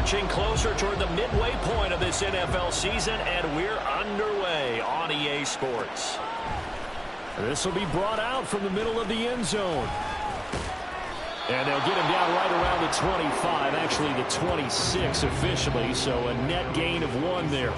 Marching closer toward the midway point of this NFL season, and we're underway on EA Sports. This will be brought out from the middle of the end zone. And they'll get him down right around the 25, actually the 26 officially, so a net gain of 1 there.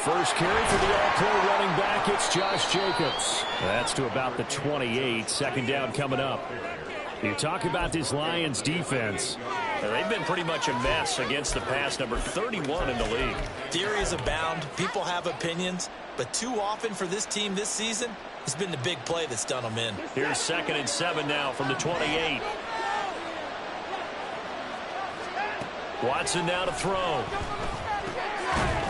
First carry for the all-pro running back, it's Josh Jacobs. That's to about the 28, second down coming up. You talk about this Lions defense. They've been pretty much a mess against the pass, number 31 in the league. Theories abound, people have opinions, but too often for this team this season, it's been the big play that's done them in. Here's 2nd and 7 now from the 28. Watson now to throw.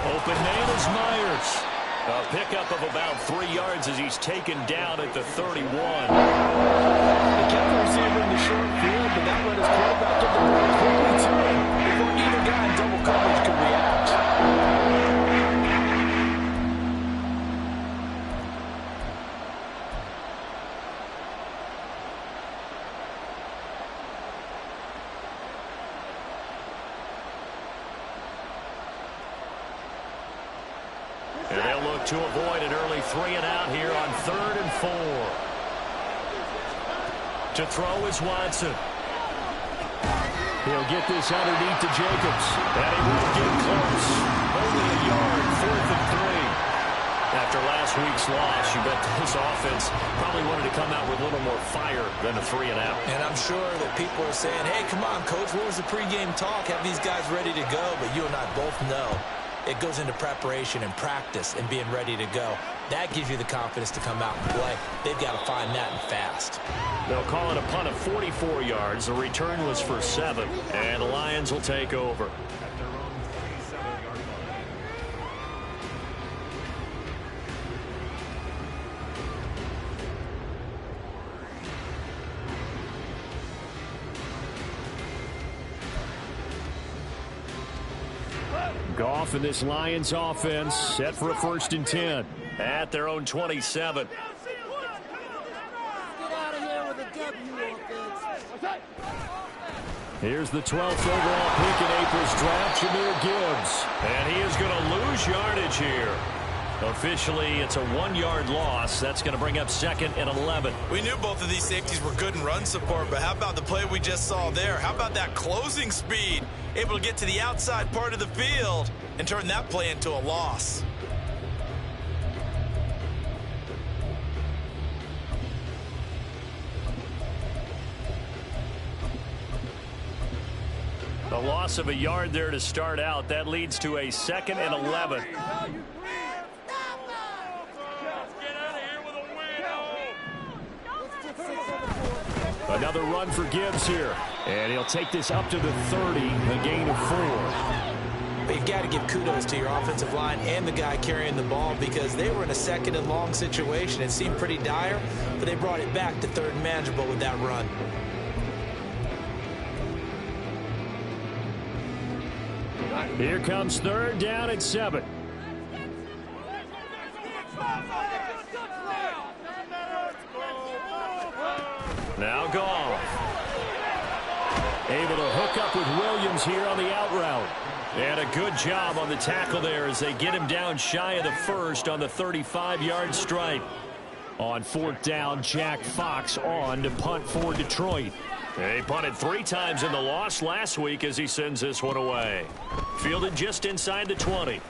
Open man is Myers. A pickup of about 3 yards as he's taken down at the 31. They kept the receiver in the short field, but that led his quarterback to the ball quickly to him before either guy in double coverage could react. To avoid an early 3 and out here on 3rd and 4. To throw is Watson. He'll get this underneath to Jacobs. And he won't get close. Only a yard, 4th and 3. After last week's loss, you bet this offense probably wanted to come out with a little more fire than a 3 and out. And I'm sure that people are saying, hey, come on, Coach, what was the pregame talk? Have these guys ready to go? But you and I both know it goes into preparation and practice and being ready to go. That gives you the confidence to come out and play. They've got to find that and fast. They'll call it a punt of 44 yards. The return was for 7, and the Lions will take over. Goff and this Lions offense set for a 1st and 10 at their own 27. Here's the 12th overall pick in April's draft, Jahmyr Gibbs. And he is going to lose yardage here. Officially, it's a 1-yard loss. That's going to bring up 2nd and 11. We knew both of these safeties were good in run support, but how about the play we just saw there? How about that closing speed? Able to get to the outside part of the field and turn that play into a loss. A loss of a yard there to start out. That leads to a 2nd and 11. Another run for Gibbs here. And he'll take this up to the 30, a gain of 4. But you've got to give kudos to your offensive line and the guy carrying the ball because they were in a 2nd and long situation. It seemed pretty dire, but they brought it back to 3rd and manageable with that run. Here comes 3rd down at 7. Now Goff. Able to hook up with Williams here on the out route. And a good job on the tackle there as they get him down shy of the 1st on the 35-yard stripe. On 4th down, Jack Fox on to punt for Detroit. They punted 3 times in the loss last week as he sends this one away. Fielded just inside the 20.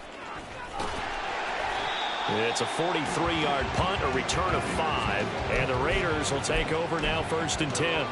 It's a 43-yard punt, a return of 5, and the Raiders will take over now 1st and 10.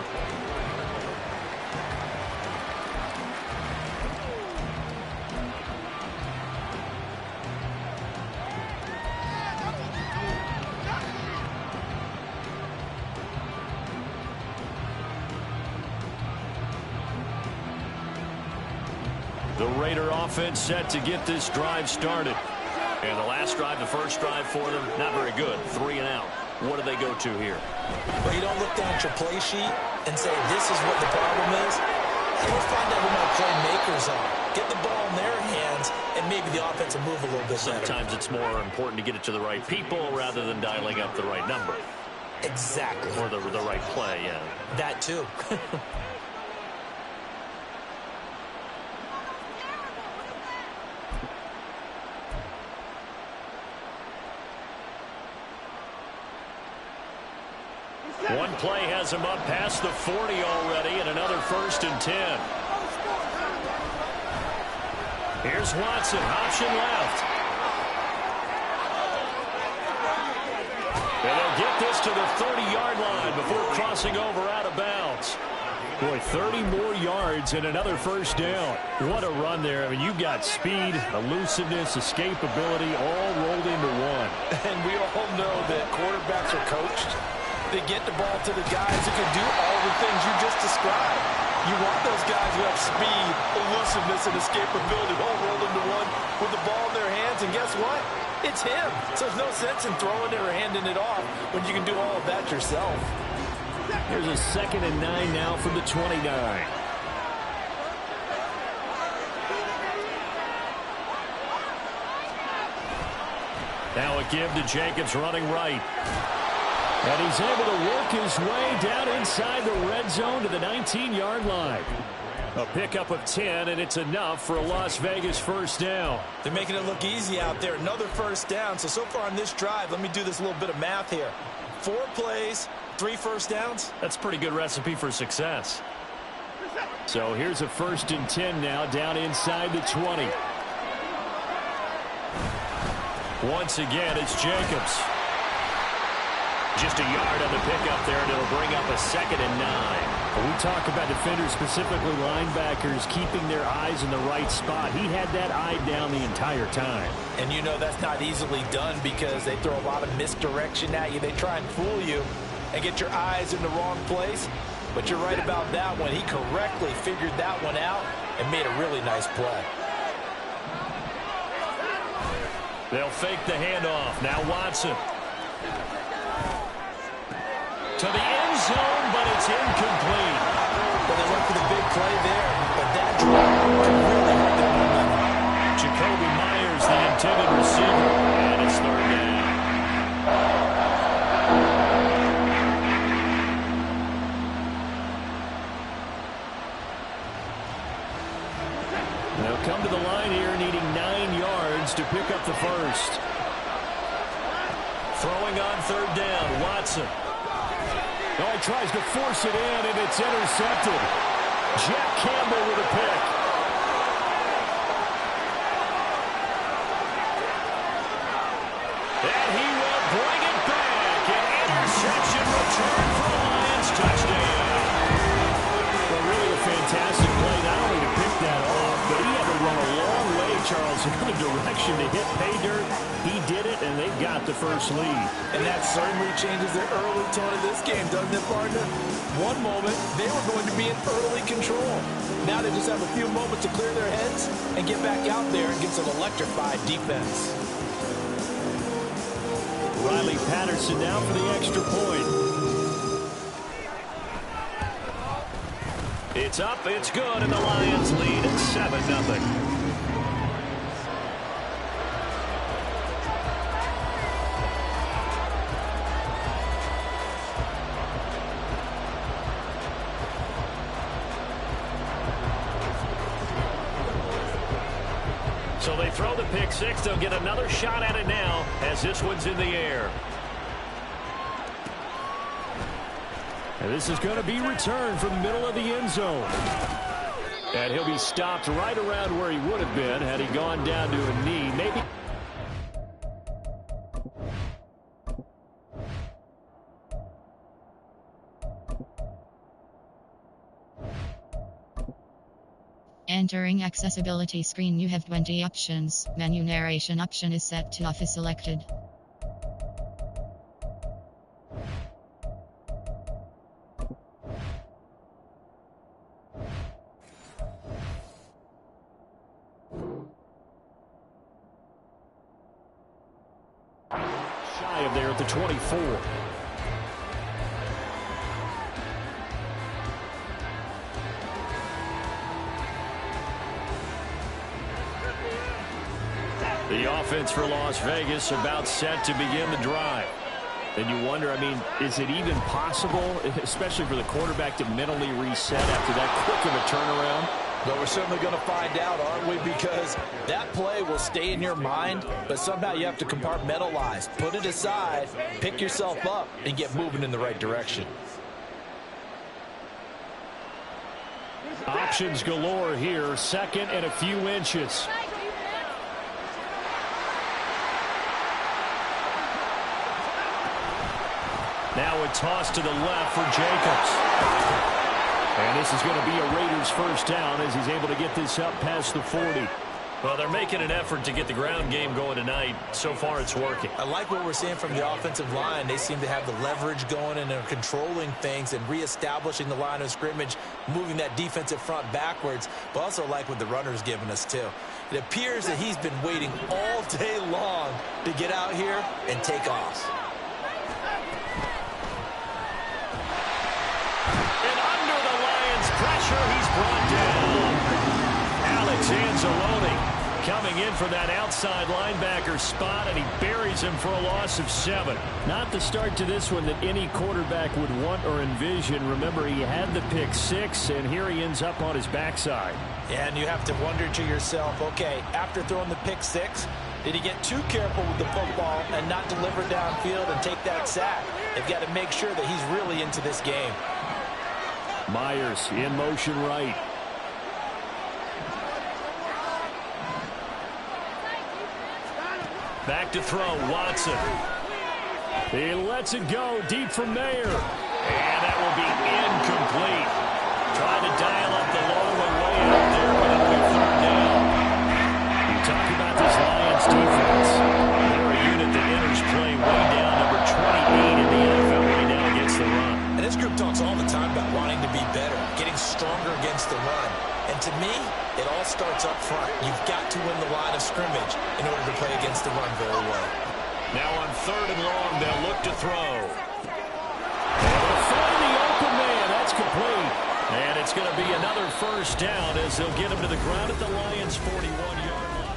The Raider offense set to get this drive started. And the last drive, the first drive for them, not very good. 3 and out. what do they go to here? Well, you don't look down at your play sheet and say, this is what the problem is. You will find out who my playmakers are. Get the ball in their hands, and maybe the offense will move a little bit better. Sometimes it's more important to get it to the right people rather than dialing up the right number. Exactly. Or the right play, yeah. That too. One play has him up past the 40 already, and another 1st and 10. Here's Watson, option left. And they'll get this to the 30-yard line before crossing over out of bounds. Boy, 30 more yards and another 1st down. What a run there. I mean, you've got speed, elusiveness, escapability all rolled into one. And we all know that quarterbacks are coached. They get the ball to the guys who can do all the things you just described. You want those guys who have speed, elusiveness, and escapability all rolled into one with the ball in their hands. And guess what? It's him. So there's no sense in throwing it or handing it off when you can do all of that yourself. Here's a 2nd and 9 now from the 29. Now a give to Jacobs running right. And he's able to work his way down inside the red zone to the 19-yard line. A pickup of 10, and it's enough for a Las Vegas 1st down. They're making it look easy out there. Another 1st down. So far on this drive, let me do this little bit of math here. 4 plays, 3 1st downs. That's a pretty good recipe for success. So here's a 1st and 10 now down inside the 20. Once again, it's Jacobs. Just a yard on the pickup there, and it'll bring up a 2nd and 9. When we talk about defenders, specifically linebackers, keeping their eyes in the right spot, he had that eye down the entire time. And you know that's not easily done because they throw a lot of misdirection at you. They try and fool you and get your eyes in the wrong place. But you're right about that one. He correctly figured that one out and made a really nice play. They'll fake the handoff. Now Watson. To the end zone, but it's incomplete. Well, they went for the big play there, but that drive could really hurt their momentum. Jacoby Myers, the intended receiver, and it's 3rd down. They'll come to the line here, needing 9 yards to pick up the 1st. Throwing on 3rd down, Watson. Oh, he tries to force it in, and it's intercepted. Jack Campbell with a pick. And he will bring it back. An interception return for the Lions. Touchdown. Well, really a fantastic play, not only to pick that off, but he had to run a long way, Charles, in the direction to hit pay dirt. He did it, and they got the 1st lead. And that certainly changes the early tone of this game, doesn't it, partner? One moment, they were going to be in early control. Now they just have a few moments to clear their heads and get back out there against an electrified defense. Riley Patterson now for the extra point. It's up, it's good, and the Lions lead at 7-0. So they throw the pick six. They'll get another shot at it now as this one's in the air. And this is going to be returned from the middle of the end zone. And he'll be stopped right around where he would have been had he gone down to a knee. Maybe. Entering accessibility screen, you have 20 options. Menu narration option is set to off is selected. Shot drive there at the 24. The offense for Las Vegas about set to begin the drive. And you wonder, I mean, is it even possible, especially for the quarterback, to mentally reset after that quick of a turnaround? Well, we're certainly going to find out, aren't we? Because that play will stay in your mind, but somehow you have to compartmentalize. Put it aside, pick yourself up, and get moving in the right direction. Options galore here. Second and a few inches. Now a toss to the left for Jacobs. And this is going to be a Raiders first down as he's able to get this up past the 40. Well, they're making an effort to get the ground game going tonight. So far, it's working. I like what we're seeing from the offensive line. They seem to have the leverage going, and they're controlling things and reestablishing the line of scrimmage, moving that defensive front backwards, but also like what the runner's giving us, too. It appears that he's been waiting all day long to get out here and take off. Pressure, he's brought down. Alex Anzalone coming in for that outside linebacker spot, and he buries him for a loss of 7. Not the start to this one that any quarterback would want or envision. Remember, he had the pick 6, and here he ends up on his backside. And you have to wonder to yourself, okay, after throwing the pick 6, did he get too careful with the football and not deliver downfield and take that sack? They've got to make sure that he's really into this game. Myers in motion right. Back to throw, Watson. He lets it go deep from there. And that will be incomplete. Trying to dial up the low and way out there, but it'll be third down. You talk about this Lions defense. They're a unit that enters play way down, number 28 in the NFL right now against the run. And this group talks all the time about wanting to be better, getting stronger against the run. And to me, it all starts up front. You've got to win the line of scrimmage in order to play against the run very well. Now on third and long, they'll look to throw. They'll find the open man. That's complete. And it's going to be another first down as they'll get him to the ground at the Lions' 41-yard line.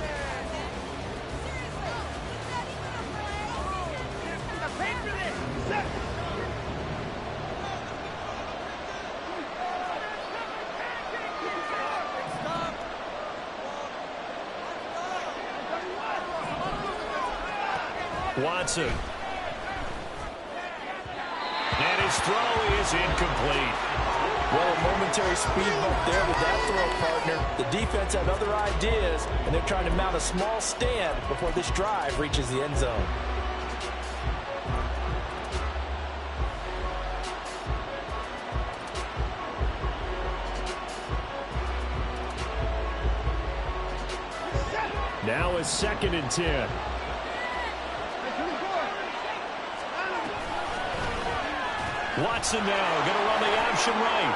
Watson. And his throw is incomplete. Well, a momentary speed bump there with that throw, partner. The defense had other ideas, and they're trying to mount a small stand before this drive reaches the end zone. Now is 2nd and 10. Watson now going to run the option right.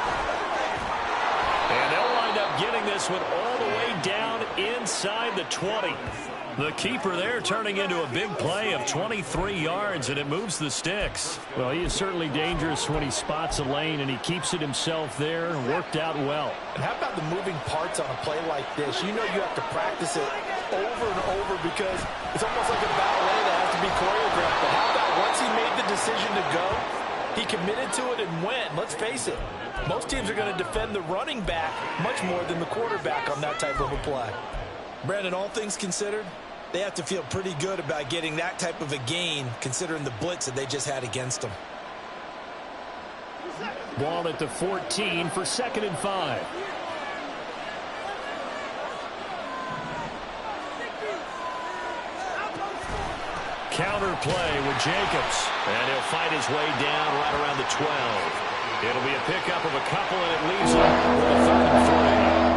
And they'll wind up getting this one all the way down inside the 20. The keeper there turning into a big play of 23 yards, and it moves the sticks. Well, he is certainly dangerous when he spots a lane, and he keeps it himself there. Worked out well. And how about the moving parts on a play like this? You know you have to practice it over and over because it's almost like a ballet that has to be choreographed. But how about once he made the decision to go, he committed to it and went. Let's face it, most teams are going to defend the running back much more than the quarterback on that type of a play. Brandon, all things considered, they have to feel pretty good about getting that type of a gain considering the blitz that they just had against them. Ball at the 14 for 2nd and 5. Counter play with Jacobs. And he'll fight his way down right around the 12. It'll be a pickup of a couple, and it leaves him with a 3rd and 3.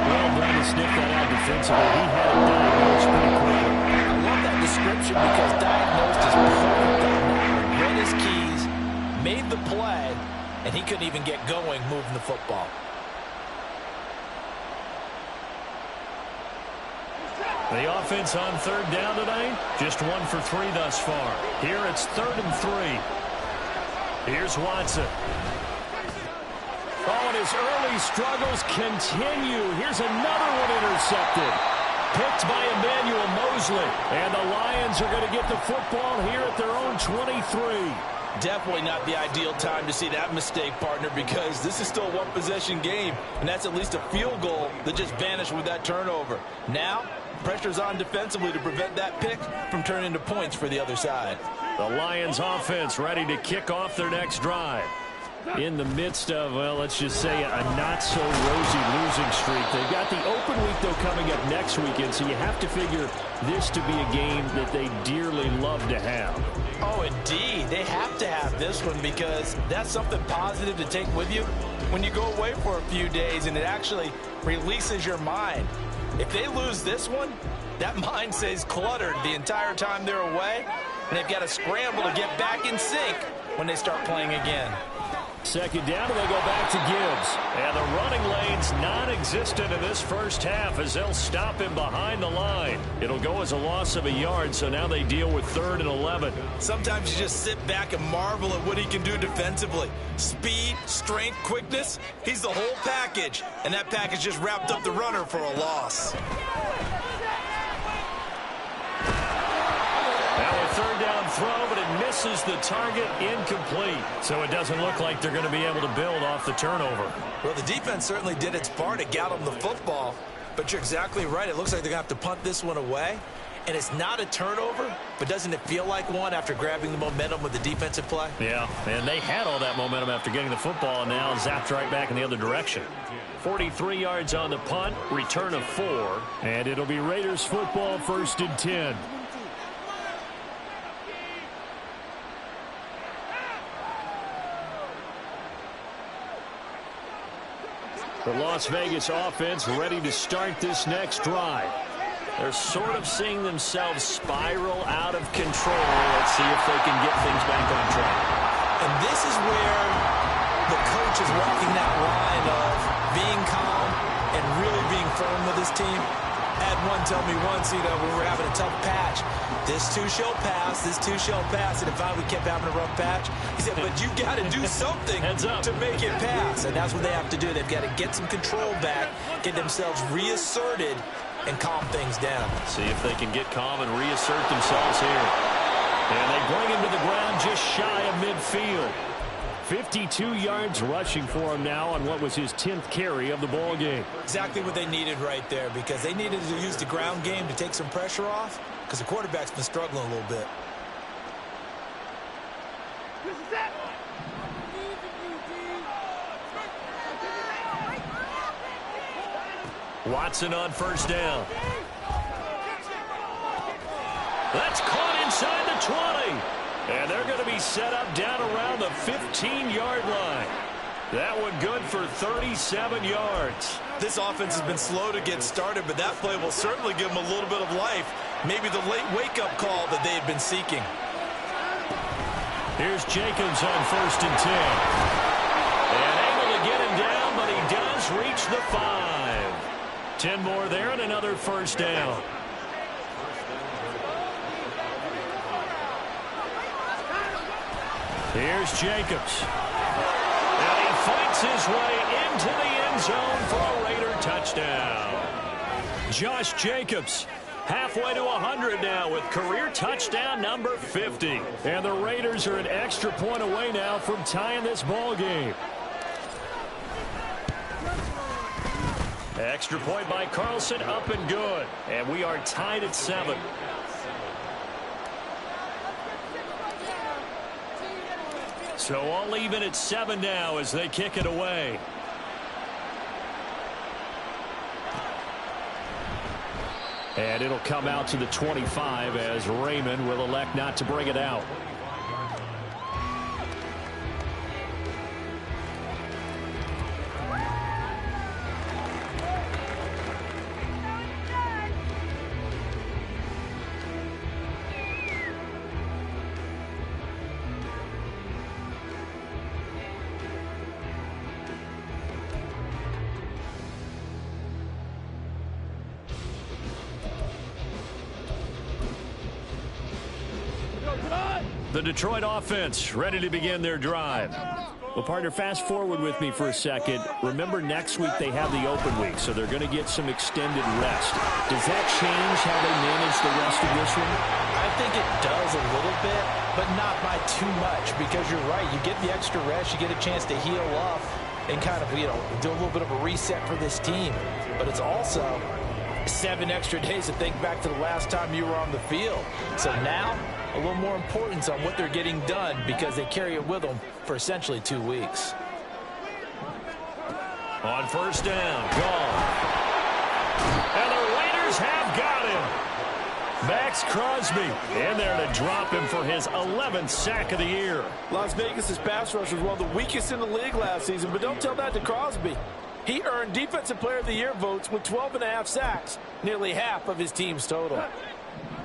Well, Brandon sniffed that out defensively. He had it diagnosed pretty quickly. I love that description because diagnosed is perfect on that one. Read his keys, made the play, and he couldn't even get going moving the football. The offense on third down tonight, just 1 for 3 thus far. Here it's 3rd and 3. Here's Watson. Oh, and his early struggles continue. Here's another one intercepted. Picked by Emmanuel Mosley. And the Lions are going to get the football here at their own 23. Definitely not the ideal time to see that mistake, partner, because this is still a one-possession game, and that's at least a field goal that just vanished with that turnover. Now, pressure's on defensively to prevent that pick from turning into points for the other side. The Lions offense ready to kick off their next drive. In the midst of, well, let's just say a not-so-rosy losing streak. They've got the open week, though, coming up next weekend, so you have to figure this to be a game that they dearly love to have. Oh, indeed. They have to have this one because that's something positive to take with you when you go away for a few days, and it actually releases your mind. If they lose this one, that mind stays cluttered the entire time they're away, and they've got to scramble to get back in sync when they start playing again. Second down, and they go back to Gibbs. And the running lane's non-existent in this first half as they'll stop him behind the line. It'll go as a loss of a yard, so now they deal with 3rd and 11. Sometimes you just sit back and marvel at what he can do defensively. Speed, strength, quickness, he's the whole package. And that package just wrapped up the runner for a loss. Now a 3rd down throw, but it misses the target, incomplete. So it doesn't look like they're going to be able to build off the turnover. Well, the defense certainly did its part to get them the football, but you're exactly right. It looks like they're going to have to punt this one away, and it's not a turnover, but doesn't it feel like one after grabbing the momentum with the defensive play? Yeah, and they had all that momentum after getting the football, and now zapped right back in the other direction. 43 yards on the punt, return of 4, and it'll be Raiders football, 1st and 10. The Las Vegas offense ready to start this next drive. They're sort of seeing themselves spiral out of control. Let's see if they can get things back on track. And this is where the coach is walking that line of being calm and really being firm with his team. I had one tell me once, when we were having a tough patch, this too shall pass, this too shall pass, and if we kept having a rough patch, he said, but you got to do something to make it pass, and that's what they have to do. They've got to get some control back, get themselves reasserted, and calm things down. See if they can get calm and reassert themselves here. And they bring him to the ground just shy of midfield. 52 yards rushing for him now on what was his 10th carry of the ball game. Exactly what they needed right there, because they needed to use the ground game to take some pressure off, because the quarterback's been struggling a little bit. Watson on 1st down. That's caught inside the 20. And they're going to be set up down around the 15-yard line. That one good for 37 yards. This offense has been slow to get started, but that play will certainly give them a little bit of life. Maybe the late wake-up call that they had been seeking. Here's Jacobs on 1st and 10. And able to get him down, but he does reach the 5. 10 more there and another 1st down. Here's Jacobs. And he fights his way into the end zone for a Raider touchdown. Josh Jacobs halfway to 100 now with career touchdown number 50. And the Raiders are an extra point away now from tying this ball game. Extra point by Carlson, up and good. And we are tied at 7. So all even at 7 now as they kick it away. And it'll come out to the 25 as Raymond will elect not to bring it out. The Detroit offense ready to begin their drive. Well, partner, fast forward with me for a second. Remember, next week they have the open week, so they're going to get some extended rest. Does that change how they manage the rest of this one? I think it does a little bit, but not by too much, because you're right. You get the extra rest, you get a chance to heal up and kind of, do a little bit of a reset for this team. But it's also 7 extra days to think back to the last time you were on the field. So now, a little more importance on what they're getting done because they carry it with them for essentially 2 weeks. On first down, gone. And the Raiders have got him. Max Crosby in there to drop him for his 11th sack of the year. Las Vegas' pass rush was one of the weakest in the league last season, but don't tell that to Crosby. He earned Defensive Player of the Year votes with 12.5 sacks, nearly half of his team's total.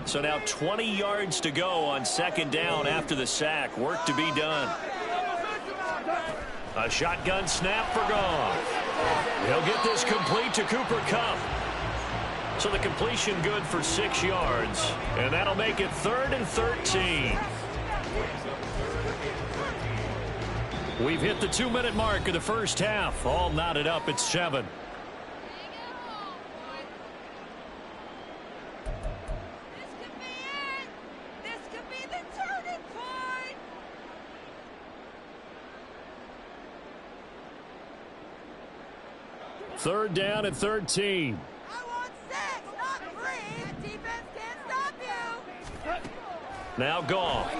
So now 20 yards to go on second down after the sack. Work to be done. A shotgun snap for Goff. He'll get this complete to Cooper Kupp. So the completion good for 6 yards. And that'll make it 3rd and 13. We've hit the 2-minute mark of the first half. All knotted up at 7. Third down and 13. I want 6, not 3. The defense can't stop you. Now Goff.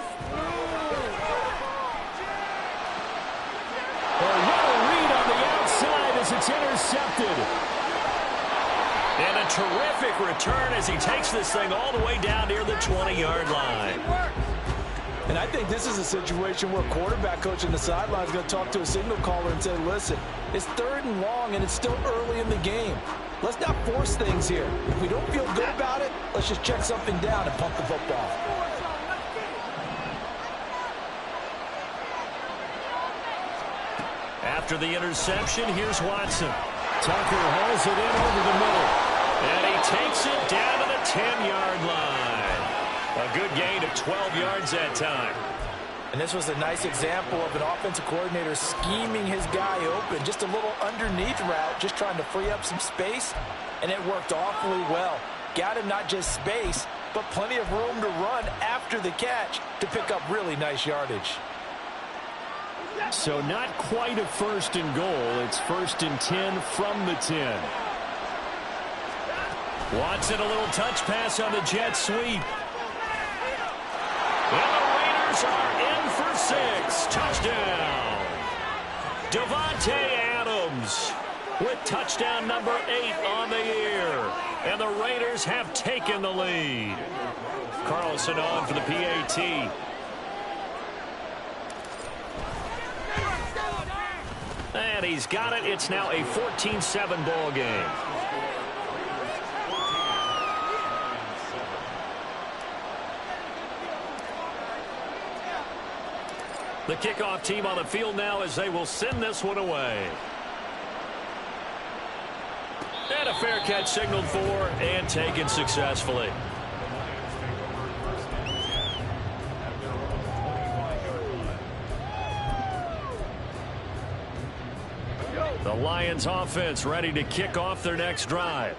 What a read on the outside as it's intercepted. And a terrific return as he takes this thing all the way down near the 20-yard line. And I think this is a situation where quarterback coach on the sideline is going to talk to a signal caller and say, listen, it's 3rd and long and it's still early in the game. Let's not force things here. If we don't feel good about it, let's just check something down and pump the football. After the interception, here's Watson. Tucker hauls it in over the middle. And he takes it down to the 10-yard line. A good gain of 12 yards that time. And this was a nice example of an offensive coordinator scheming his guy open. Just a little underneath route, just trying to free up some space. And it worked awfully well. Got him not just space, but plenty of room to run after the catch to pick up really nice yardage. So not quite a 1st and goal. It's 1st and 10 from the 10. Watson, a little touch pass on the jet sweep. And the Raiders are in for 6. Touchdown. Devontae Adams with touchdown number 8 on the year. And the Raiders have taken the lead. Carlson on for the PAT. And he's got it. It's now a 14-7 ball game. The kickoff team on the field now as they will send this one away. And a fair catch signaled for and taken successfully. The Lions offense ready to kick off their next drive.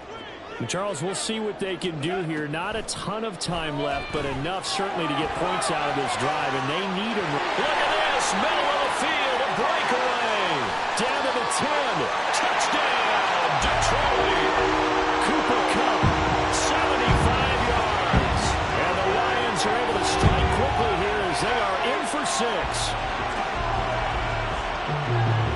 And Charles, we'll see what they can do here. Not a ton of time left, but enough certainly to get points out of this drive, and they need them. Look at this, middle of the field, a breakaway. Down to the 10. Touchdown, Detroit. Cooper Kupp, 75 yards. And the Lions are able to strike quickly here as they are in for 6.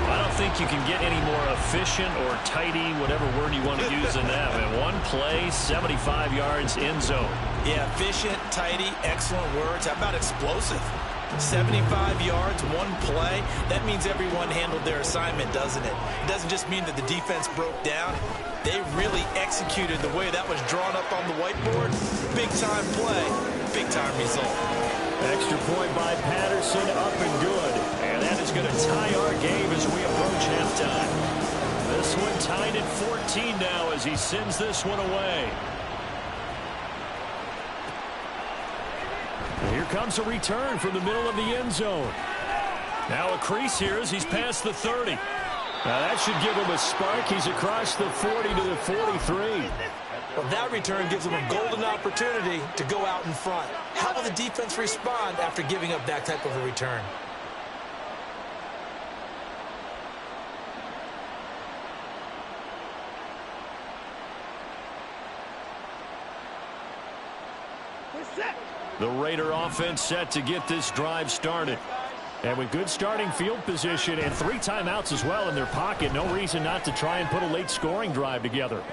I don't think you can get any more efficient or tidy, whatever word you want to use in that. And one play, 75 yards, end zone. Yeah, efficient, tidy, excellent words. How about explosive? 75 yards, one play. That means everyone handled their assignment, doesn't it? It doesn't just mean that the defense broke down. They really executed the way that was drawn up on the whiteboard. Big-time play, big-time result. Extra point by Patterson, up and good. And that is going to tie our game as we approach halftime. This one tied at 14 now as he sends this one away. And here comes a return from the middle of the end zone. Now a crease here as he's past the 30. Now that should give him a spark. He's across the 40 to the 43. Well, that return gives him a golden opportunity to go out in front. How will the defense respond after giving up that type of a return? The Raider offense set to get this drive started. And with good starting field position and 3 timeouts as well in their pocket, no reason not to try and put a late scoring drive together.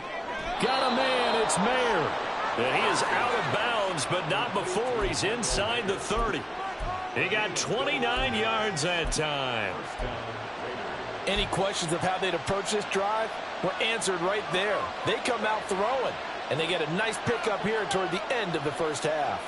Got a man, it's Mayer. And he is out of bounds, but not before he's inside the 30. He got 29 yards that time. Any questions of how they'd approach this drive were answered right there. They come out throwing, and they get a nice pickup here toward the end of the first half.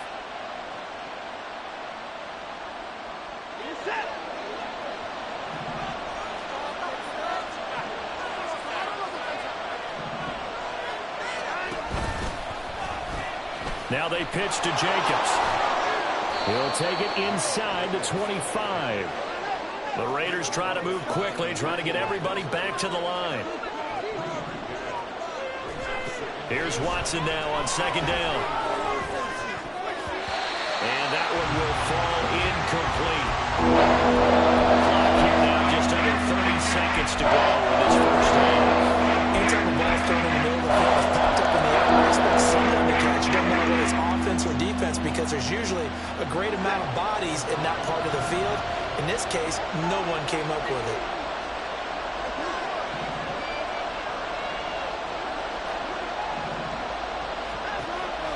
Now they pitch to Jacobs. He'll take it inside the 25. The Raiders try to move quickly, trying to get everybody back to the line. Here's Watson now on second down. And that one will fall incomplete. Clock here now, just under 30 seconds to go in this first half. Anytime the ball's thrown in the middle of the field is popped up in the air, I expect someone to catch it, no matter whether it's offense or defense, because there's usually a great amount of bodies in that part of the field. In this case, no one came up with it.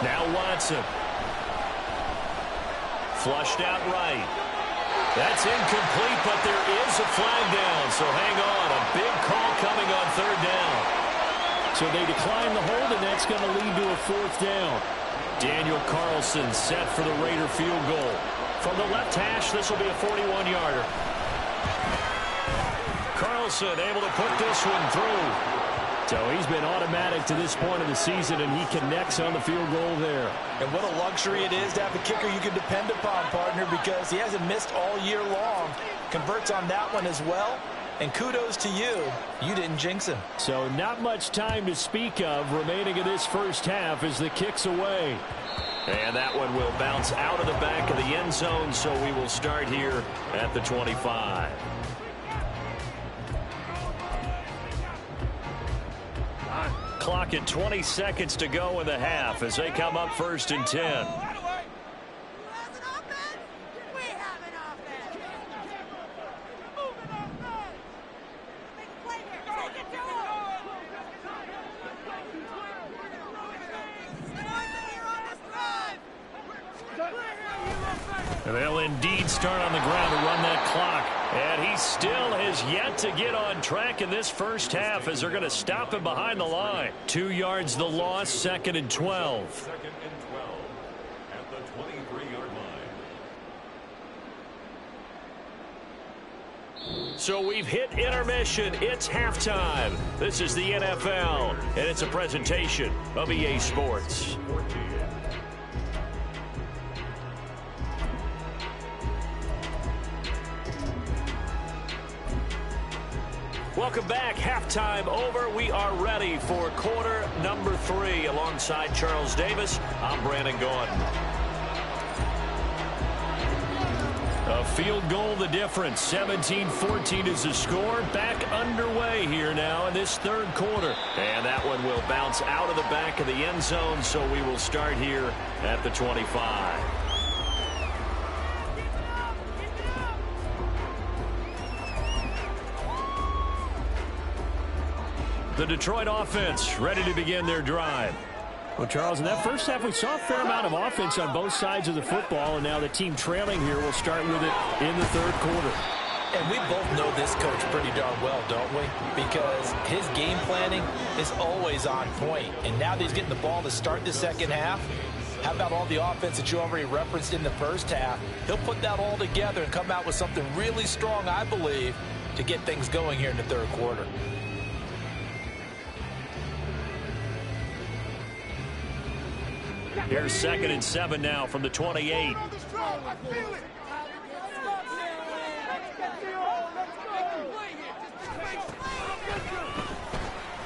Now Watson. Flushed out right. That's incomplete, but there is a flag down, so hang on. A big call coming on third down. So they decline the hold, and that's going to lead to a fourth down. Daniel Carlson set for the Raider field goal. From the left hash, this will be a 41-yarder. Carlson able to put this one through. So he's been automatic to this point of the season, and he connects on the field goal there. And what a luxury it is to have a kicker you can depend upon, partner, because he hasn't missed all year long. Converts on that one as well. And kudos to you. You didn't jinx him. So not much time to speak of remaining in this first half as the kick's away. And that one will bounce out of the back of the end zone, so we will start here at the 25. Clock at 20 seconds to go in the half as they come up first and 10. Who has an offense? We have an offense. Moving offense. Make a play here. Take it to him. Starting here on this drive. And they'll indeed start on the ground to run that clock. And he still has yet to get on track in this first half as they're going to stop him behind the line. 2 yards the loss, 2nd and 12. 2nd and 12 at the 23-yard line. So we've hit intermission. It's halftime. This is the NFL, and it's a presentation of EA Sports. Welcome back. Halftime over. We are ready for quarter number 3. Alongside Charles Davis, I'm Brandon Gordon. A field goal the difference. 17-14 is the score. Back underway here now in this third quarter. And that one will bounce out of the back of the end zone, so we will start here at the 25. The Detroit offense ready to begin their drive. Well, Charles, in that first half, we saw a fair amount of offense on both sides of the football, and now the team trailing here will start with it in the third quarter. And we both know this coach pretty darn well, don't we? Because his game planning is always on point. And now that he's getting the ball to start the second half, how about all the offense that you already referenced in the first half? He'll put that all together and come out with something really strong, I believe, to get things going here in the third quarter. Here's 2nd and 7 now from the 28.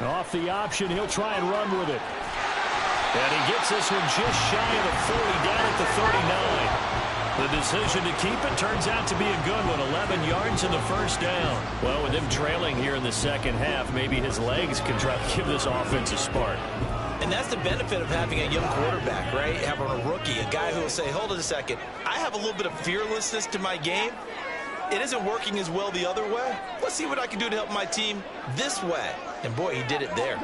Off the option, he'll try and run with it. And he gets this one just shy of the 40, down at the 39. The decision to keep it turns out to be a good one. 11 yards in the first down. Well, with him trailing here in the second half, maybe his legs can try to give this offense a spark. And that's the benefit of having a young quarterback, right? Having a rookie, a guy who will say, hold it a second, I have a little bit of fearlessness to my game. It isn't working as well the other way. Let's see what I can do to help my team this way. And boy, he did it there.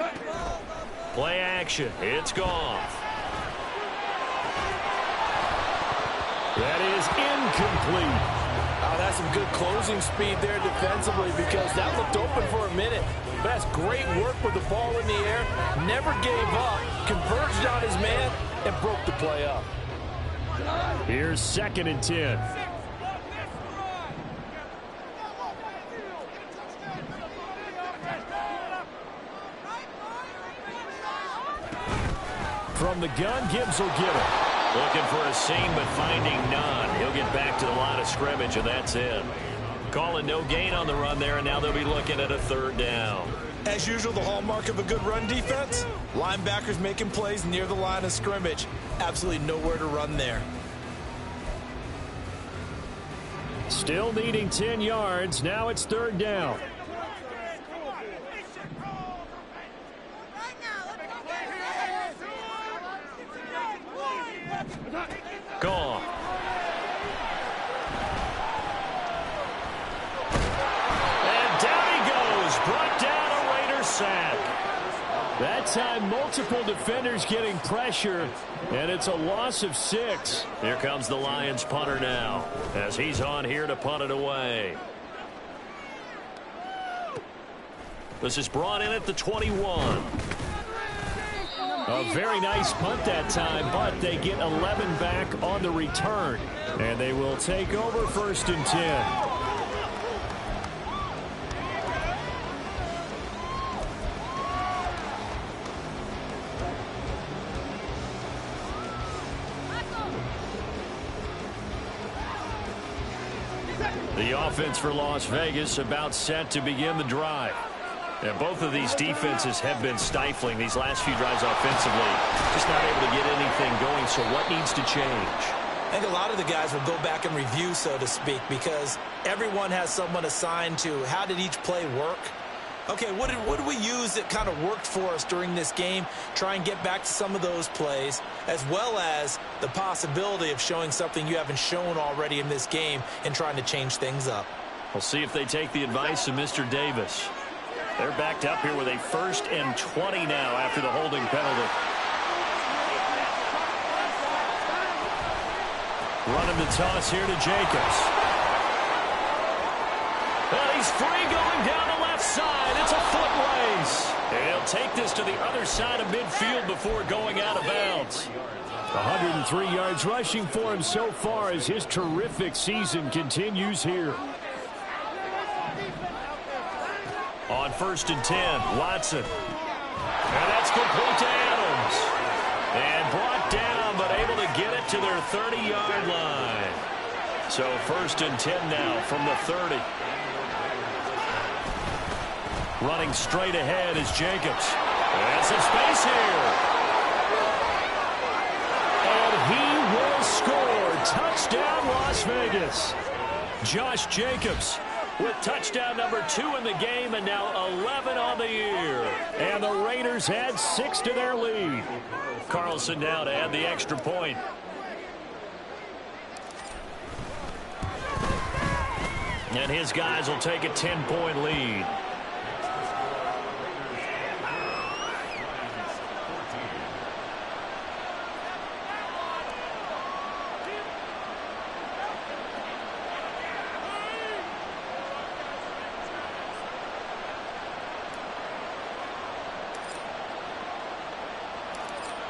Play action. It's Goff. That is incomplete. Oh, that's some good closing speed there defensively because that looked open for a minute. But that's great work with the ball in the air. Never gave up. Converged on his man and broke the play up. Here's 2nd and 10. From the gun, Gibbs will get it. Looking for a seam, but finding none. He'll get back to the line of scrimmage, and that's it. Calling no gain on the run there, and now they'll be looking at a 3rd down. As usual, the hallmark of a good run defense, linebackers making plays near the line of scrimmage. Absolutely nowhere to run there. Still needing 10 yards. Now it's 3rd down. Gone. And down he goes. Brought down a Raider sack. That time, multiple defenders getting pressure, and it's a loss of 6. Here comes the Lions punter now, as he's on here to punt it away. This is brought in at the 21. A very nice punt that time, but they get 11 back on the return. And they will take over 1st and 10. The offense for Las Vegas about set to begin the drive. And both of these defenses have been stifling these last few drives offensively. Just not able to get anything going, so what needs to change? I think a lot of the guys will go back and review, so to speak, because everyone has someone assigned to how did each play work. Okay, what did we use that kind of worked for us during this game? Try and get back to some of those plays, as well as the possibility of showing something you haven't shown already in this game and trying to change things up. We'll see if they take the advice of Mr. Davis. They're backed up here with a 1st and 20 now after the holding penalty. Running the toss here to Jacobs. And he's free going down the left side. It's a foot race. And he'll take this to the other side of midfield before going out of bounds. 103 yards rushing for him so far as his terrific season continues here. On 1st and 10, Watson. And that's complete to Adams. And brought down, but able to get it to their 30-yard line. So 1st and 10 now from the 30. Running straight ahead is Jacobs. And some space here. And he will score. Touchdown, Las Vegas. Josh Jacobs with touchdown number 2 in the game, and now 11 on the year. And the Raiders add 6 to their lead. Carlson now to add the extra point. And his guys will take a 10-point lead.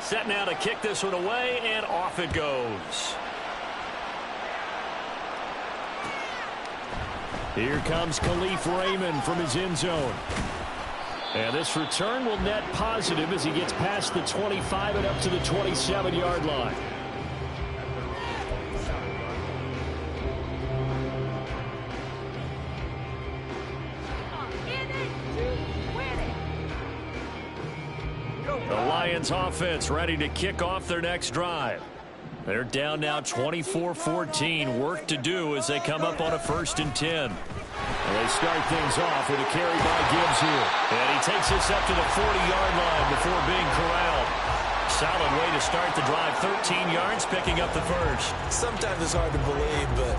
Set now to kick this one away, and off it goes. Here comes Khalif Raymond from his end zone. And this return will net positive as he gets past the 25 and up to the 27-yard line. The Lions offense ready to kick off their next drive. They're down now 24-14. Work to do as they come up on a 1st and 10. And they start things off with a carry by Gibbs here. And he takes this up to the 40-yard line before being corralled. Solid way to start the drive. 13 yards, picking up the first. Sometimes it's hard to believe, but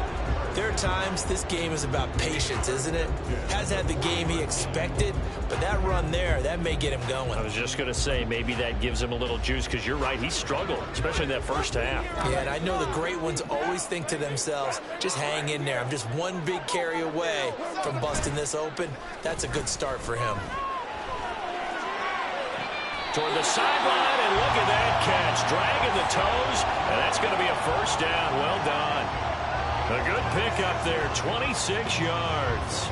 there are times this game is about patience, isn't it? Hasn't had the game he expected, but that run there, that may get him going. I was just going to say, maybe that gives him a little juice, because you're right, he struggled, especially in that first half. Yeah, and I know the great ones always think to themselves, just hang in there. I'm just one big carry away from busting this open. That's a good start for him. Toward the sideline, and look at that catch. Dragging the toes, and that's going to be a first down. Well done. A good pickup there, 26 yards.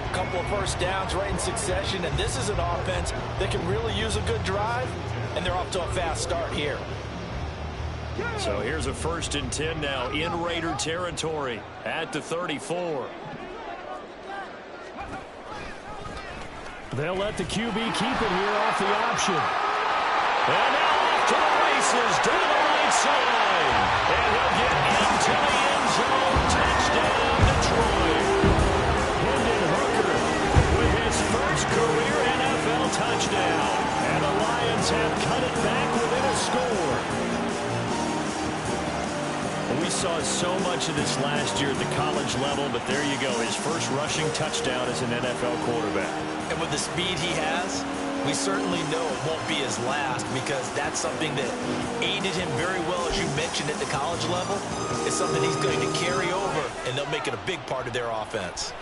A couple of first downs right in succession, and this is an offense that can really use a good drive, and they're off to a fast start here. So here's a 1st and 10 now in Raider territory at the 34. They'll let the QB keep it here off the option. And now off to the races down the right side. And he'll get into the end zone. Touchdown, Detroit. Hendon Hooker with his first career NFL touchdown. And the Lions have cut it back within a score. We saw so much of this last year at the college level, but there you go. His first rushing touchdown as an NFL quarterback. And with the speed he has, we certainly know it won't be his last, because that's something that aided him very well, as you mentioned, at the college level. It's something he's going to carry over, and they'll make it a big part of their offense.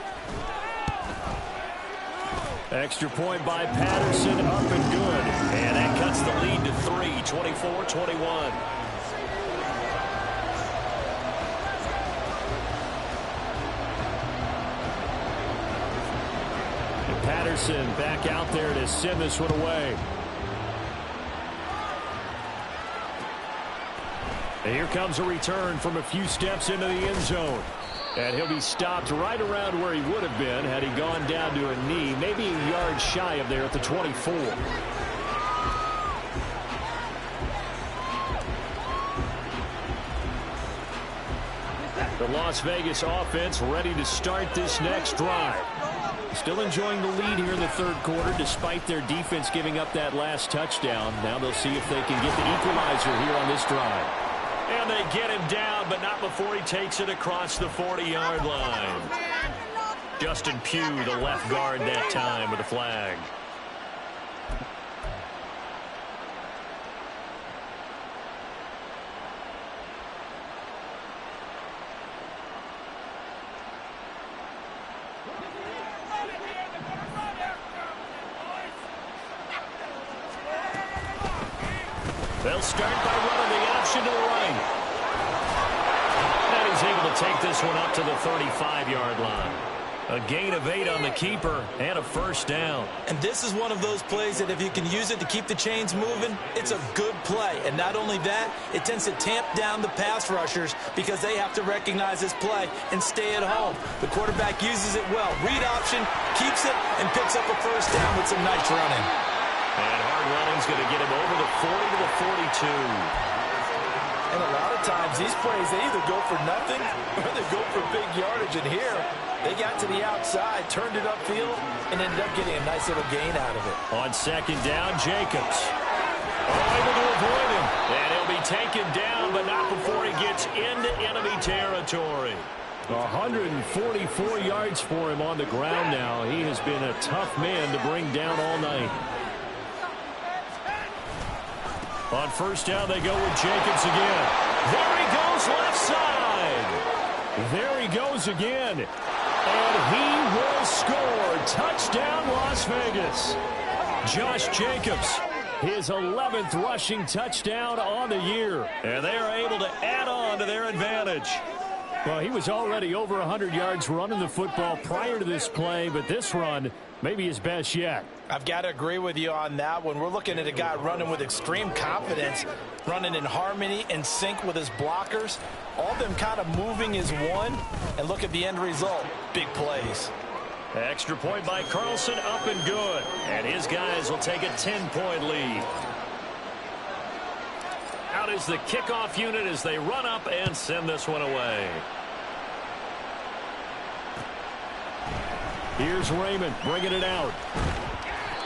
Extra point by Patterson, up and good. And that cuts the lead to 3, 24-21. Patterson back out there to send this one away. And here comes a return from a few steps into the end zone. And he'll be stopped right around where he would have been had he gone down to a knee, maybe a yard shy of there at the 24. The Las Vegas offense ready to start this next drive. Still enjoying the lead here in the 3rd quarter, despite their defense giving up that last touchdown. Now they'll see if they can get the equalizer here on this drive. And they get him down, but not before he takes it across the 40-yard line. Justin Pugh, the left guard that time, with a flag. They'll start by running the option to the right. And he's able to take this one up to the 35-yard line. A gain of 8 on the keeper and a first down. And this is one of those plays that if you can use it to keep the chains moving, it's a good play. And not only that, it tends to tamp down the pass rushers because they have to recognize this play and stay at home. The quarterback uses it well. Read option, keeps it, and picks up a first down with some nice running. And hard running's going to get him over the 40 to the 42. And a lot of times, these plays, they either go for nothing or they go for big yardage. And here, they got to the outside, turned it upfield, and ended up getting a nice little gain out of it. On 2nd down, Jacobs. Able to avoid him. And he'll be taken down, but not before he gets into enemy territory. 144 yards for him on the ground now. He has been a tough man to bring down all night. On 1st down, they go with Jacobs again. There he goes, left side. There he goes again. And he will score. Touchdown, Las Vegas. Josh Jacobs, his 11th rushing touchdown on the year. And they are able to add on to their advantage. Well, he was already over 100 yards running the football prior to this play, but this run may be his best yet. I've got to agree with you on that one. We're looking at a guy running with extreme confidence, running in harmony and sync with his blockers. All of them kind of moving as one. And look at the end result. Big plays. Extra point by Carlson, up and good. And his guys will take a 10-point lead. Out is the kickoff unit as they run up and send this one away. Here's Raymond bringing it out.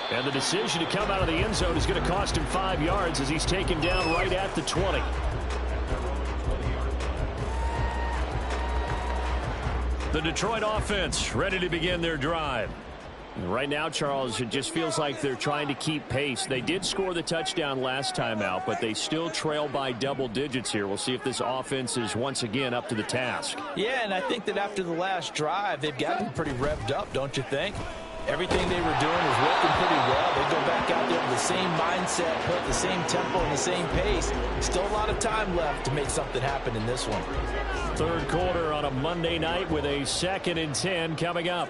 And the decision to come out of the end zone is going to cost him 5 yards as he's taken down right at the 20. The Detroit offense ready to begin their drive. Right now, Charles, it just feels like they're trying to keep pace. They did score the touchdown last time out, but they still trail by double digits here. We'll see if this offense is once again up to the task. Yeah, and I think that after the last drive, they've gotten pretty revved up, don't you think? Everything they were doing was working pretty well. They go back out there with the same mindset, put the same tempo and the same pace. Still a lot of time left to make something happen in this one. Third quarter on a Monday night with a 2nd and 10 coming up.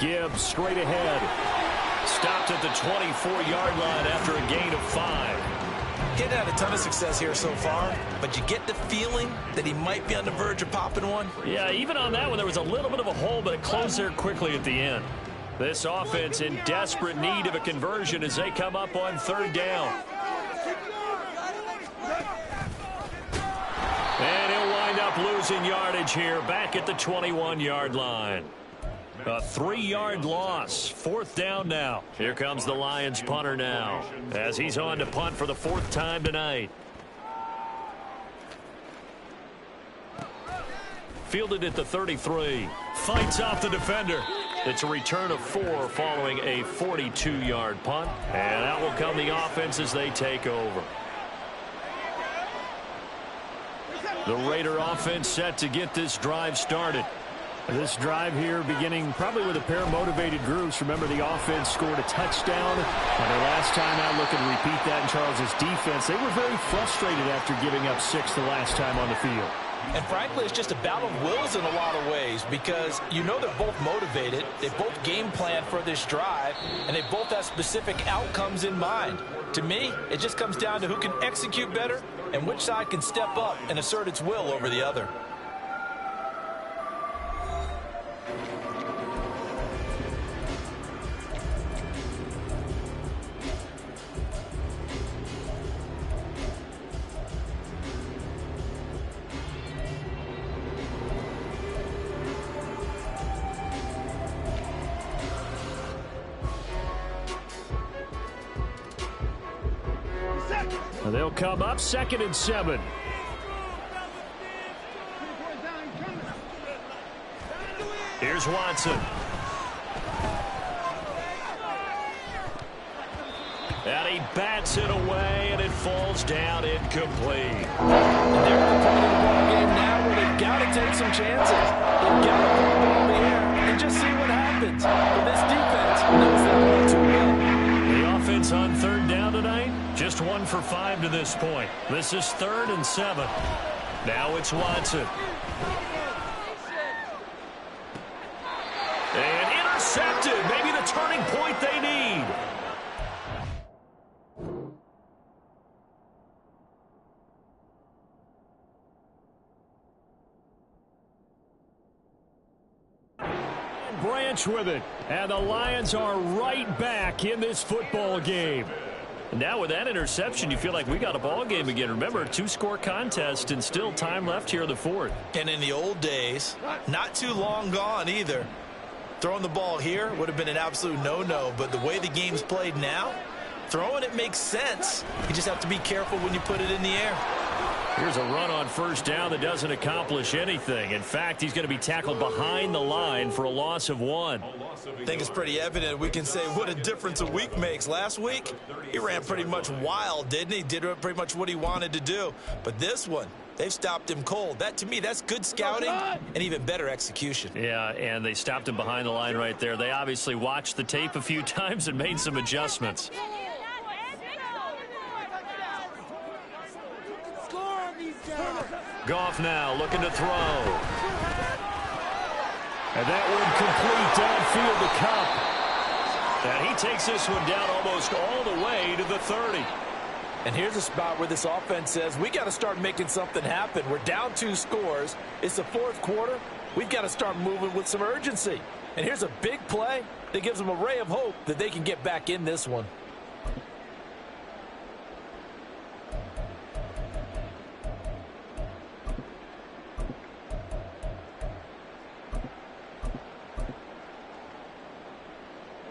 Gibbs straight ahead. Stopped at the 24-yard line after a gain of 5. Getting had a ton of success here so far, but you get the feeling that he might be on the verge of popping one. Yeah, even on that one, there was a little bit of a hole, but it closed there quickly at the end. This offense in desperate need of a conversion as they come up on 3rd down. And he'll wind up losing yardage here back at the 21-yard line. A 3-yard loss. 4th down now. Here comes the Lions punter now as he's on to punt for the 4th time tonight. Fielded at the 33. Fights off the defender. It's a return of 4 following a 42-yard punt. And out will come the offense as they take over. The Raider offense set to get this drive started. This drive here beginning probably with a pair of motivated groups. Remember, the offense scored a touchdown on their last time out. Looking to repeat that in Charles's defense. They were very frustrated after giving up 6 the last time on the field. And frankly, it's just a battle of wills in a lot of ways because you know they're both motivated. They both game plan for this drive, and they both have specific outcomes in mind. To me, it just comes down to who can execute better and which side can step up and assert its will over the other. They'll come up 2nd and 7. Here's Watson. And he bats it away, and it falls down incomplete. And they're at the point of the ball game now where they've got to take some chances. They've got to put the ball in the air and just see what happens. But this defense knows that all too well. The offense on 3rd down tonight, just 1 for 5 to this point. This is 3rd and 7. Now it's Watson. And intercepted. Maybe the turning point they need. Branch with it. And the Lions are right back in this football game. Now with that interception, you feel like we got a ball game again. Remember, 2-score contest and still time left here in the 4th. And in the old days, not too long gone either. Throwing the ball here would have been an absolute no-no, but the way the game's played now, throwing it makes sense. You just have to be careful when you put it in the air. Here's a run on 1st down that doesn't accomplish anything. In fact, he's going to be tackled behind the line for a loss of 1. I think it's pretty evident. We can say what a difference a week makes. Last week, he ran pretty much wild, didn't he? Did pretty much what he wanted to do. But this one, they've stopped him cold. That, to me, that's good scouting and even better execution. Yeah, and they stopped him behind the line right there. They obviously watched the tape a few times and made some adjustments. Goff now looking to throw. And that one complete downfield to Cup. And he takes this one down almost all the way to the 30. And here's a spot where this offense says, we got to start making something happen. We're down 2 scores. It's the 4th quarter. We've got to start moving with some urgency. And here's a big play that gives them a ray of hope that they can get back in this one.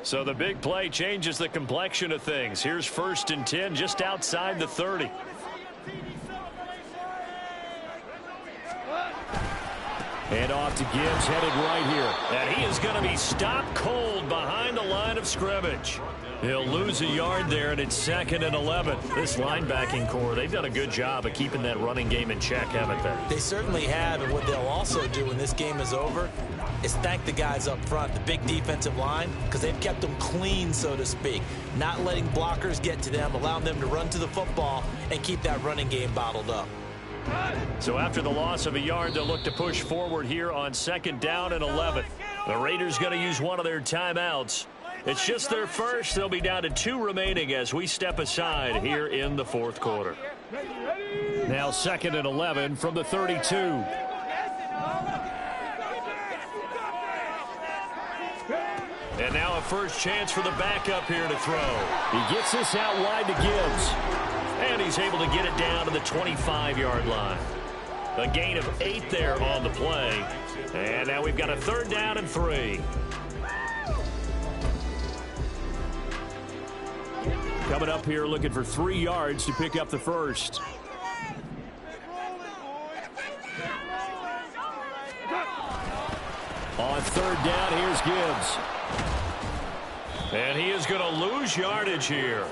So the big play changes the complexion of things. Here's 1st and 10 just outside the 30. And off to Gibbs, headed right here. And he is going to be stopped cold behind the line of scrimmage. He'll lose a yard there, and it's 2nd and 11. This linebacking core, they've done a good job of keeping that running game in check, haven't they? They certainly have, and what they'll also do when this game is over is thank the guys up front, the big defensive line, because they've kept them clean, so to speak. Not letting blockers get to them, allowing them to run to the football and keep that running game bottled up. So after the loss of a yard, they'll look to push forward here on 2nd down and 11. The Raiders going to use one of their timeouts. It's just their first. They'll be down to 2 remaining as we step aside here in the 4th quarter. Now 2nd and 11 from the 32. And now a first chance for the backup here to throw. He gets this out wide to Gibbs. And he's able to get it down to the 25-yard line. A gain of 8 there on the play. And now we've got a 3rd down and 3. Coming up here looking for 3 yards to pick up the first. On 3rd down, here's Gibbs. And he is going to lose yardage here.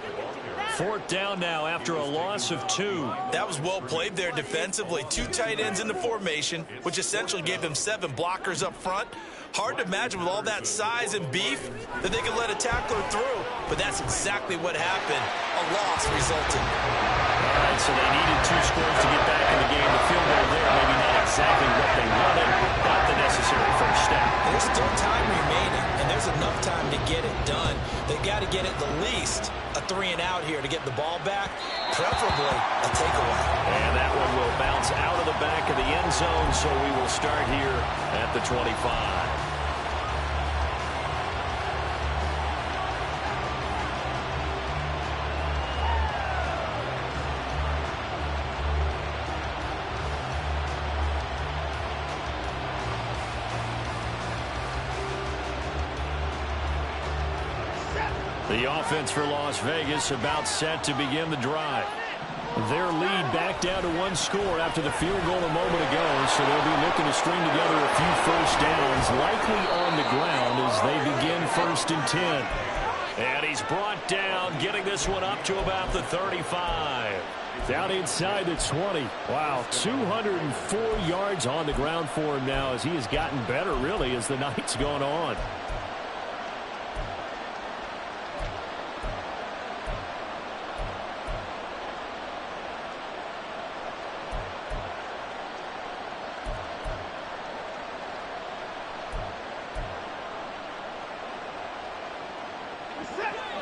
4th down now after a loss of 2. That was well played there defensively. 2 tight ends in the formation, which essentially gave them 7 blockers up front. Hard to imagine with all that size and beef that they could let a tackler through. But that's exactly what happened. A loss resulted. All right, so they needed 2 scores to get back in the game. The field goal there, maybe not exactly what they wanted. Not the necessary first step. There's still time remaining, and there's enough time to get it done. They've got to get at the least a 3 and out here to get the ball back, preferably a takeaway. And that one will bounce out of the back of the end zone, so we will start here at the 25. The offense for Las Vegas about set to begin the drive. Their lead back down to 1 score after the field goal a moment ago, so they'll be looking to string together a few first downs, likely on the ground as they begin 1st and 10. And he's brought down, getting this one up to about the 35. Down inside the 20. Wow, 204 yards on the ground for him now as he has gotten better, really, as the night's gone on.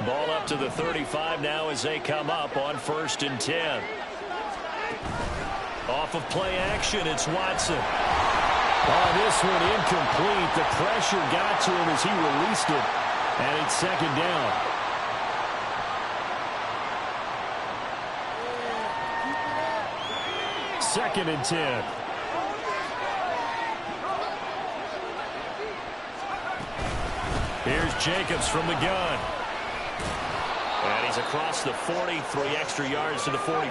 Ball up to the 35 now as they come up on 1st and 10. Off of play action, it's Watson. Oh, this one incomplete. The pressure got to him as he released it. And it's 2nd down. Second and 10. Here's Jacobs from the gun. And he's across the 40, 3 extra yards to the 43.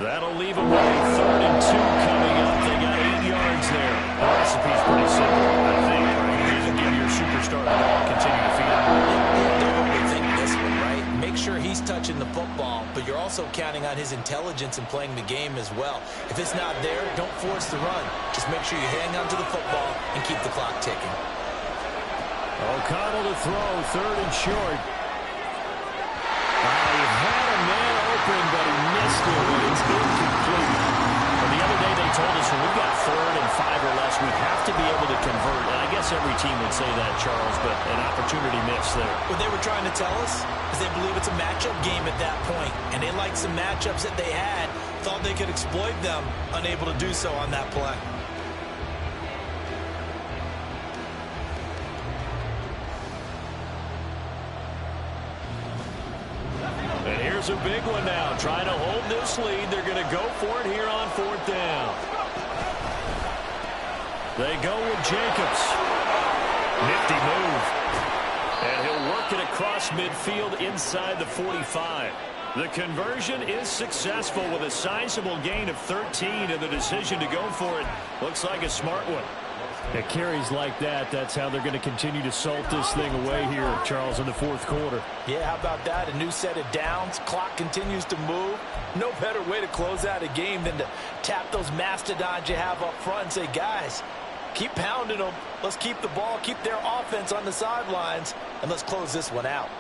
That'll leave them with a 3rd and 2 coming up. They got 8 yards there. The recipe's pretty simple, I think. You can give your superstar the ball, continue to feed him. Don't overthink this one, right? Make sure he's touching the football, but you're also counting on his intelligence in playing the game as well. If it's not there, don't force the run. Just make sure you hang on to the football and keep the clock ticking. O'Connell to throw, 3rd and short. He had a man open, but he missed it. It's incomplete. But the other day they told us when we've got 3rd and 5 or less, we have to be able to convert. And I guess team would say that, Charles, but an opportunity missed there. What they were trying to tell us is they believe it's a matchup game at that point, and they liked some matchups that they had, thought they could exploit them, unable to do so on that play. And here's a big one now. Trying to hold this lead. They're going to go for it here on 4th down. They go with Jacobs. Nifty move. And he'll work it across midfield inside the 45. The conversion is successful with a sizable gain of 13, and the decision to go for it looks like a smart one. It carries like that. That's how they're going to continue to salt this thing away here, Charles, in the 4th quarter. Yeah, how about that? A new set of downs. Clock continues to move. No better way to close out a game than to tap those mastodons you have up front and say, guys, keep pounding them. Let's keep the ball, keep their offense on the sidelines, and let's close this one out.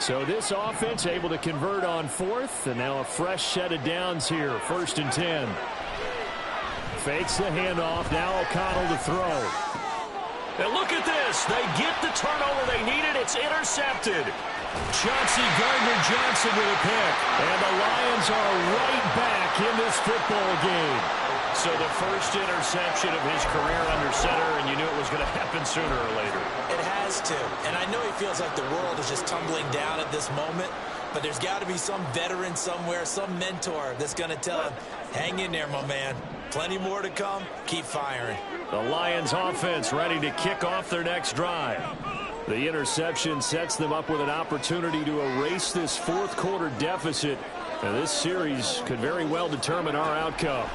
So this offense able to convert on 4th, and now a fresh set of downs here. 1st and 10. Fakes the handoff. Now O'Connell to throw. And look at this. They get the turnover they needed. It's intercepted. Chauncey Gardner-Johnson with a pick. And the Lions are right back in this football game. So the first interception of his career under center, and you knew it was going to happen sooner or later. It has to. And I know he feels like the world is just tumbling down at this moment, but there's got to be some veteran somewhere, some mentor that's going to tell him, hang in there, my man. Plenty more to come. Keep firing. The Lions offense ready to kick off their next drive. The interception sets them up with an opportunity to erase this 4th quarter deficit. And this series could very well determine our outcome.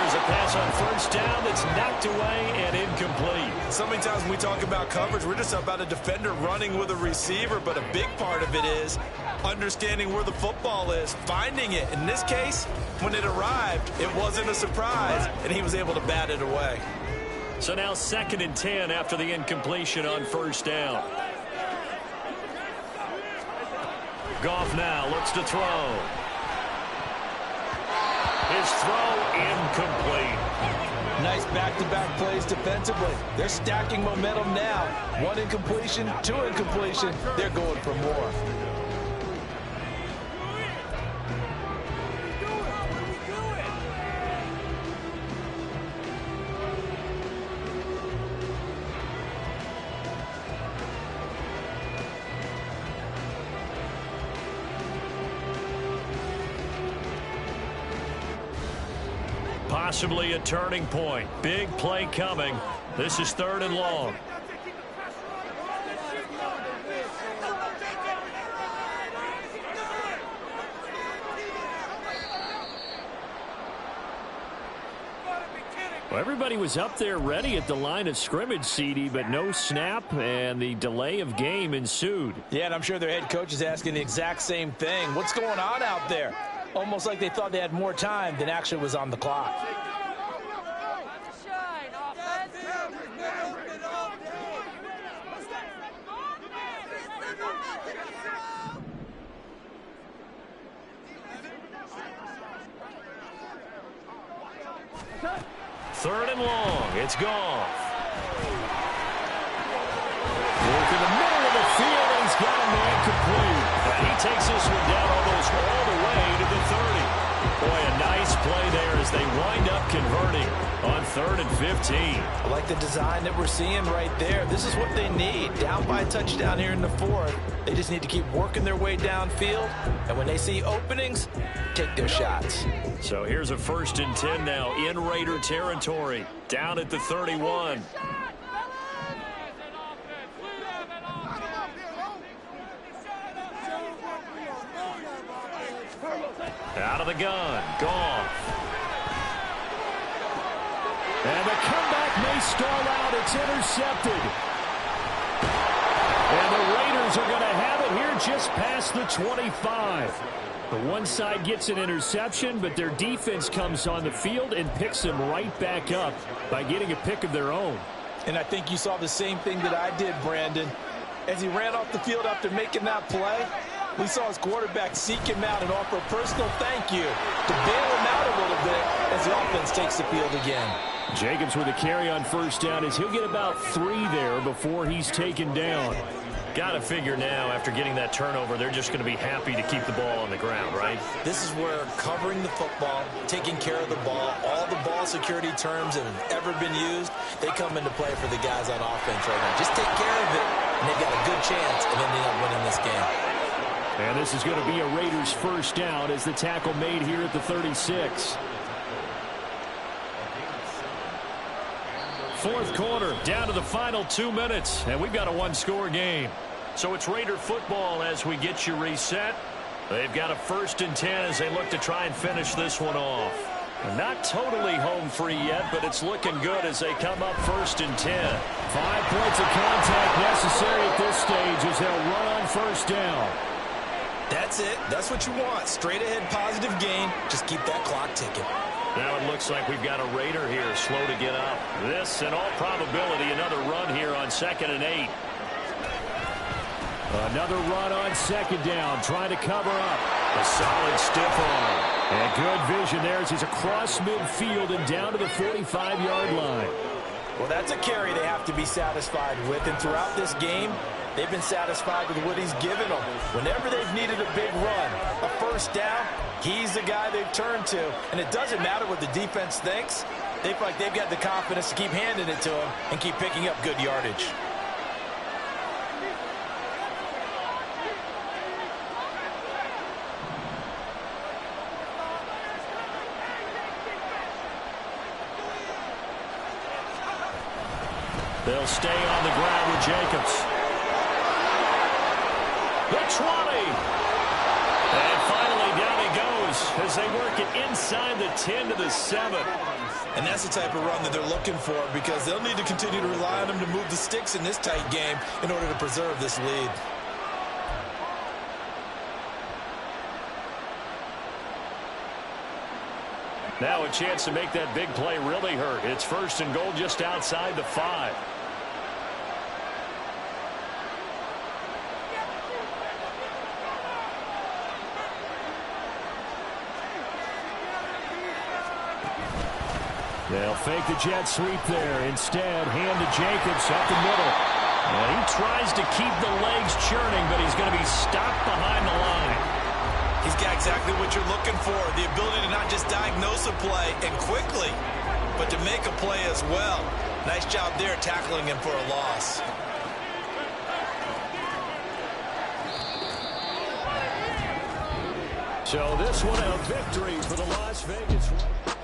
A pass on 1st down that's knocked away and incomplete. So many times when we talk about coverage, we're just about a defender running with a receiver, but a big part of it is understanding where the football is, finding it. In this case, when it arrived, it wasn't a surprise, and he was able to bat it away. So now 2nd and 10 after the incompletion on 1st down. Goff now looks to throw. His throw incomplete. Nice back-to-back plays defensively. They're stacking momentum now. 1 incompletion, 2 incompletion. They're going for more. Possibly a turning point. Big play coming. This is 3rd and long. Well, everybody was up there ready at the line of scrimmage, CD, but no snap, and the delay of game ensued. Yeah, and I'm sure their head coach is asking the exact same thing. What's going on out there? Almost like they thought they had more time than actually was on the clock. Third and long. It's Goff. Work in the middle of the field, and he's got a man complete. And he takes this one down almost all the way to the 30. Boy, a nice play there as they wind up converting on 3rd and 15. I like the design that we're seeing right there. This is what they need. Down by a touchdown here in the 4th. They just need to keep working their way downfield. And when they see openings, take their shots. So here's a 1st and 10 now in Raider territory. Down at the 31. Out of the gun. Goff. And the comeback may stall out. It's intercepted. And the Raiders are going to have it here just past the 25. The one side gets an interception, but their defense comes on the field and picks them right back up by getting a pick of their own. And I think you saw the same thing that I did, Brandon. As he ran off the field after making that play, we saw his quarterback seek him out and offer a personal thank you to bail him out a little bit as the offense takes the field again. Jacobs with a carry on first down as he'll get about 3 there before he's taken down. Got to figure now, after getting that turnover, they're just going to be happy to keep the ball on the ground, right? This is where covering the football, taking care of the ball, all the ball security terms that have ever been used, they come into play for the guys on offense right now. Just take care of it, and they've got a good chance of ending up winning this game. And this is going to be a Raiders first down as the tackle made here at the 36. Fourth quarter, down to the final 2 minutes, and we've got a one-score game. So it's Raider football as we get you reset. They've got a 1st and 10 as they look to try and finish this one off. Not totally home free yet, but it's looking good as they come up 1st and 10. 5 points of contact necessary at this stage as they'll run on first down. That's it. That's what you want. Straight ahead positive gain. Just keep that clock ticking. Now it looks like we've got a Raider here slow to get up. This, in all probability, another run here on 2nd and 8. Another run on 2nd down, trying to cover up. A solid stiff arm. And good vision there as he's across midfield and down to the 45-yard line. Well, that's a carry they have to be satisfied with. And throughout this game, they've been satisfied with what he's given them. Whenever they've needed a big run, a first down, he's the guy they've turned to. And it doesn't matter what the defense thinks. They feel like they've got the confidence to keep handing it to him and keep picking up good yardage. They'll stay on the ground with Jacobs. The 20. And finally down he goes as they work it inside the 10 to the 7. And that's the type of run that they're looking for because they'll need to continue to rely on him to move the sticks in this tight game in order to preserve this lead. Now a chance to make that big play really hurt. It's 1st and goal just outside the 5. They'll fake the jet sweep there. Instead, hand to Jacobs up the middle. And he tries to keep the legs churning, but he's going to be stopped behind the line. He's got exactly what you're looking for, the ability to not just diagnose a play and quickly, but to make a play as well. Nice job there tackling him for a loss. So this one a victory for the Las Vegas Raiders.